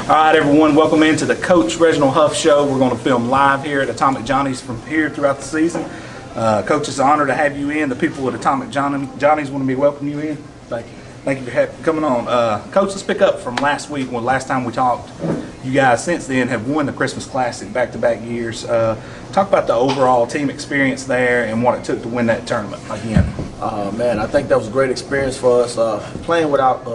All right, everyone, welcome into the Coach Reginald Huff Show. We're going to film live here at Atomic Johnny's from here throughout the season. Coach, it's an honor to have you in. The people at Atomic Johnny's want to be welcoming you in. Thank you. Thank you for coming on. Coach, let's pick up from last week when last time we talked. You guys since then have won the Christmas Classic back-to-back years. Talk about the overall team experience there and what it took to win that tournament again. Man, I think that was a great experience for us. Playing without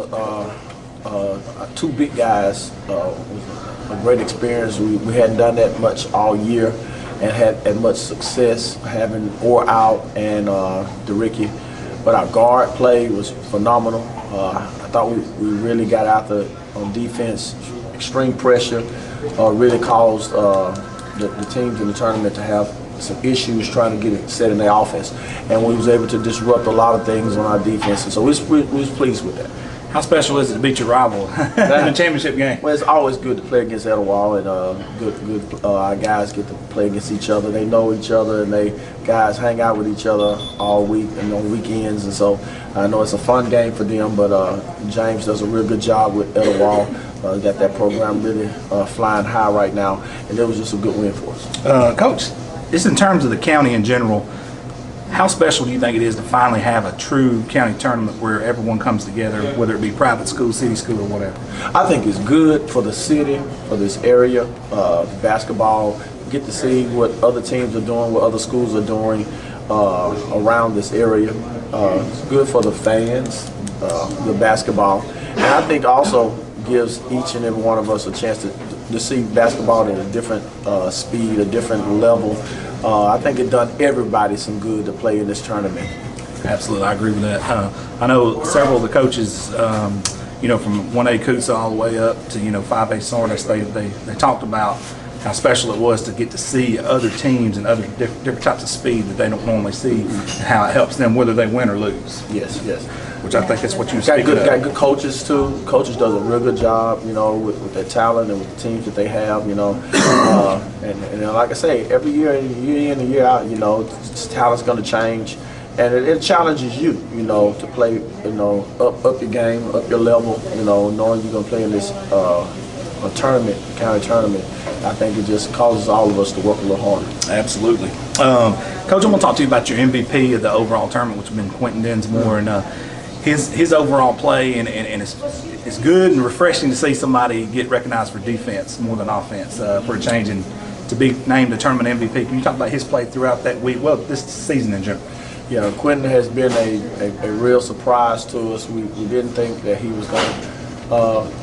two big guys was a great experience. We hadn't done that much all year and had much success having Orr out and DeRicky. But our guard play was phenomenal. I thought we really got out there on defense. Extreme pressure really caused the teams in the tournament to have some issues trying to get it set in their offense. And we was able to disrupt a lot of things on our defense. And so we was pleased with that. How special is it to beat your rival in a championship game? Well, it's always good to play against Etowah, and our guys get to play against each other. They know each other, and guys hang out with each other all week and on weekends. And so I know it's a fun game for them. But James does a real good job with Etowah. Got that program really flying high right now, and it was just a good win for us. Coach, just in terms of the county in general, how special do you think it is to finally have a true county tournament where everyone comes together, whether it be private school, city school, or whatever? I think it's good for the city, for this area, basketball. Get to see what other teams are doing, what other schools are doing around this area. It's good for the fans, the basketball. And I think also gives each and every one of us a chance to see basketball at a different speed, a different level. I think it done everybody some good to play in this tournament. Absolutely, I agree with that. I know several of the coaches, you know, from 1A Coosa all the way up to 5A Sardis, they talked about how special it was to get to see other teams and other different types of speed that they don't normally see, and how it helps them whether they win or lose. Yes, yes. Which I think that's what you got good coaches too. Coaches does a real good job, with their talent and with the teams that they have, and like I say, every year in and year out, talent's going to change, and it challenges you, to play, up your game, up your level, knowing you're going to play in this a tournament, county tournament. I think it just causes all of us to work a little harder. Absolutely. Coach, I'm going to talk to you about your MVP of the overall tournament, which has been Quentin Densmore, and his overall play, and it's good and refreshing to see somebody get recognized for defense more than offense for a change, and to be named the tournament MVP. Can you talk about his play throughout that week, well, this season in general? Yeah, Quentin has been a real surprise to us. We didn't think that he was going to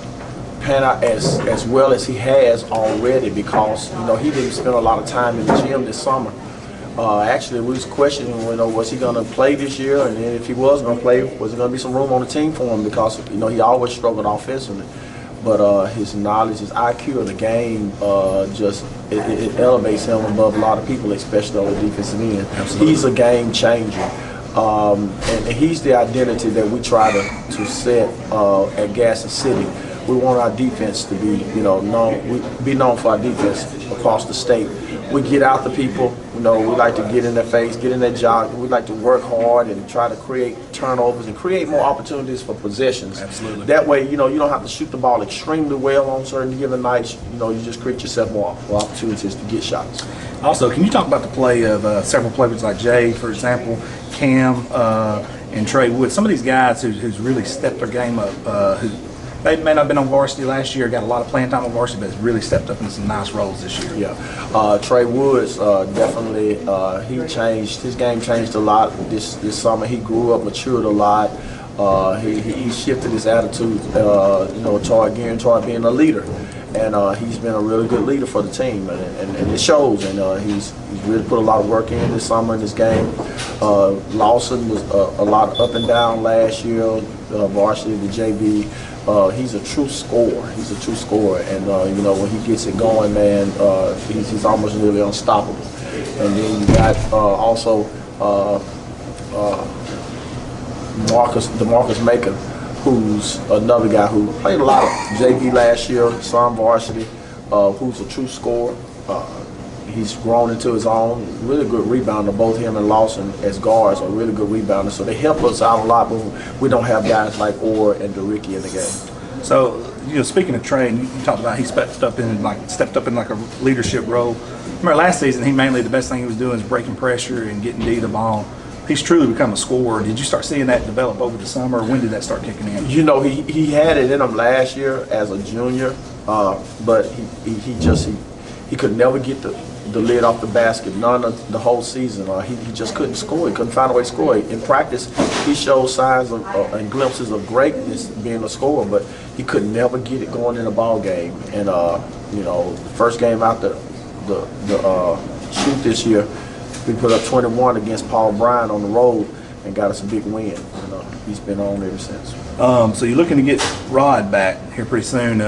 pan out as well as he has already, because he didn't spend a lot of time in the gym this summer. Actually, we was questioning, was he going to play this year, and then if he was going to play, was there going to be some room on the team for him, because he always struggled offensively. But his knowledge, his IQ of the game, it elevates him above a lot of people, especially on the defensive end. Absolutely. He's a game changer. And he's the identity that we try to set at Gadsden City. We want our defense to be, known for our defense across the state. We get out the people, we like to get in their face, get in their job. We like to work hard and try to create turnovers and create more opportunities for possessions. Absolutely. That way, you don't have to shoot the ball extremely well on certain given nights. You just create yourself more opportunities to get shots. Also, can you talk about the play of several players like Jay, for example, Cam, and Trey Wood? Some of these guys who's really stepped their game up, they may not have been on varsity last year, got a lot of playing time on varsity, but has really stepped up in some nice roles this year. Yeah, Trey Woods definitely, his game changed a lot this summer. He grew up, matured a lot. He shifted his attitude, toward being a leader. And he's been a really good leader for the team, and it shows. And he's really put a lot of work in this summer in this game. Lawson was a lot up and down last year, varsity, the JV. He's a true scorer. And when he gets it going, man, he's almost nearly unstoppable. And then you got also Marcus Maker, who's another guy who played a lot of JV last year, some varsity, who's a true scorer. He's grown into his own, really good rebounder. Both him and Lawson as guards are really good rebounders, so they help us out a lot when we don't have guys like Orr and DeRicky in the game. So speaking of Trey, and you talked about he stepped up in like a leadership role. Remember last season, the best thing he was doing is breaking pressure and getting D the ball. He's truly become a scorer. Did you start seeing that develop over the summer, or when did that start kicking in? You know, he had it in him last year as a junior, but he could never get the lid off the basket, none of the whole season. He just couldn't score. He couldn't find a way to score. In practice, he showed signs and glimpses of greatness being a scorer, but he could never get it going in a ball game. And the first game out the shoot this year, we put up 21 against Paul Bryan on the road and got us a big win. He's been on ever since. So you're looking to get Rod back here pretty soon.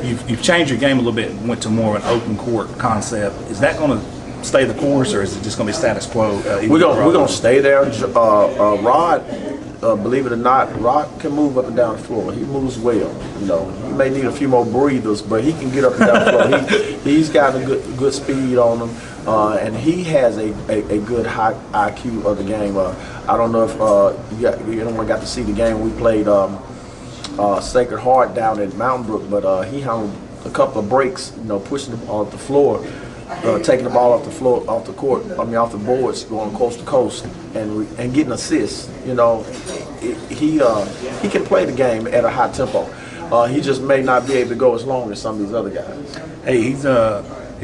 You've changed your game a little bit and went to more of an open court concept. Is that going to stay the course, or is it just going to be status quo? We're gonna stay there. Rod, believe it or not, Rod can move up and down the floor. He moves well. He may need a few more breathers, but he can get up and down the floor. He's got a good speed on him. And he has a good high IQ of the game. I don't know if anyone got to see the game we played Sacred Heart down at Mountain Brook, but he handled a couple of breaks, pushing the ball off the floor, taking the ball off the boards, going coast to coast, and getting assists. He can play the game at a high tempo. He just may not be able to go as long as some of these other guys. Hey, he's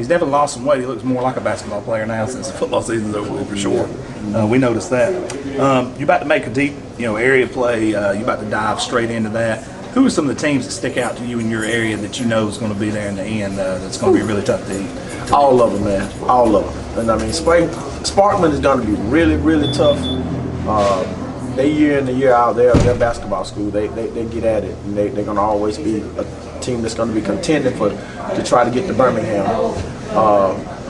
definitely lost some weight. He looks more like a basketball player now since the football season's over with, for sure. We noticed that. You're about to make a deep, area play. You're about to dive straight into that. Who are some of the teams that stick out to you in your area that you know is going to be there in the end? That's going to be really tough to eat. All of them, man. All of them. And I mean, Sparkman is going to be really, really tough. They year in and year out, they're basketball school. They get at it, and they're going to always be a team that's going to be contending to try to get to Birmingham.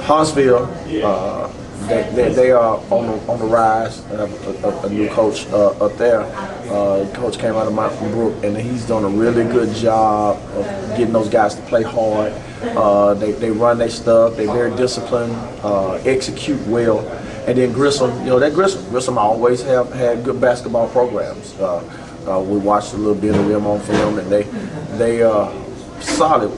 Huntsville, they are on the rise. They have a new coach up there. The coach came out of Mountain Brook, and he's done a really good job of getting those guys to play hard. They run their stuff. They're very disciplined, execute well. And then Grissom, Grissom always have had good basketball programs. We watched a little bit of them on film, and they solid.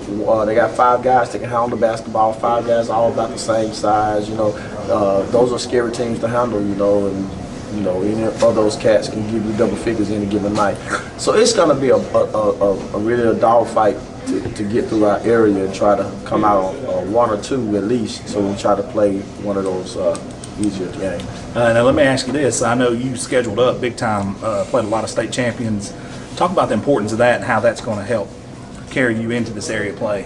They got 5 guys that can handle the basketball. 5 guys all about the same size. Those are scary teams to handle. And any of those cats can give you double figures any given night. So it's going to be a really dog fight to get through our area and try to come out on 1 or 2 at least. So we try to play one of those easier games. Now let me ask you this. I know you scheduled up big time, played a lot of state champions. Talk about the importance of that and how that's going to help carry you into this area play,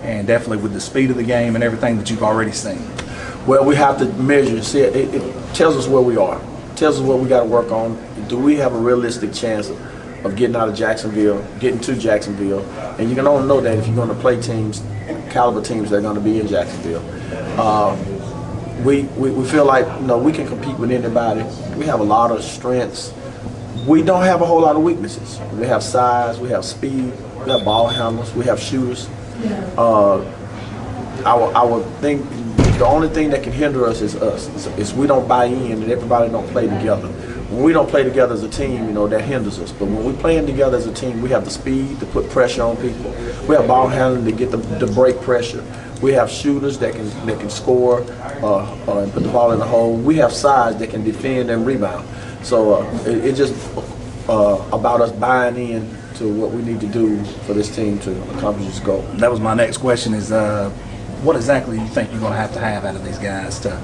and definitely with the speed of the game and everything that you've already seen. Well, we have to measure. See, it tells us where we are. It tells us what we got to work on. Do we have a realistic chance of getting out of Jacksonville, getting to Jacksonville? And you can only know that if you're going to play teams, caliber teams that are going to be in Jacksonville. We feel like we can compete with anybody. We have a lot of strengths. We don't have a whole lot of weaknesses. We have size, we have speed, we have ball handlers, we have shooters. I would think the only thing that can hinder us is us. Is we don't buy in and everybody don't play together. When we don't play together as a team, that hinders us. But when we're playing together as a team, we have the speed to put pressure on people. We have ball handling to get the break pressure. We have shooters that can score and put the ball in the hole. We have size that can defend and rebound. So it's just about us buying in to what we need to do for this team to accomplish this goal. That was my next question is what exactly do you think you're going to have out of these guys to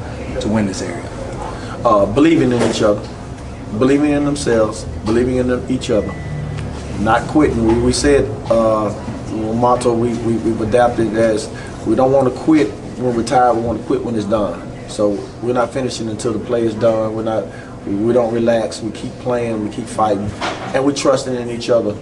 win this area? Believing in each other, believing in themselves, believing in each other, not quitting. We said motto we've adapted as we don't want to quit when we're tired, we want to quit when it's done. So we're not finishing until the play is done. We don't relax, we keep playing, we keep fighting, and we're trusting in each other,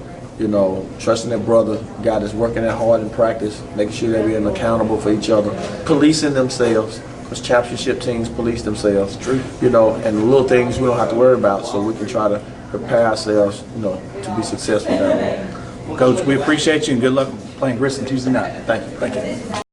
trusting that brother, guy that's working that hard in practice, making sure that we're accountable for each other, policing themselves, because championship teams police themselves. True. And the little things we don't have to worry about, so we can try to prepare ourselves, to be successful down there. Coach, we appreciate you and good luck playing Grissom Tuesday night. Thank you.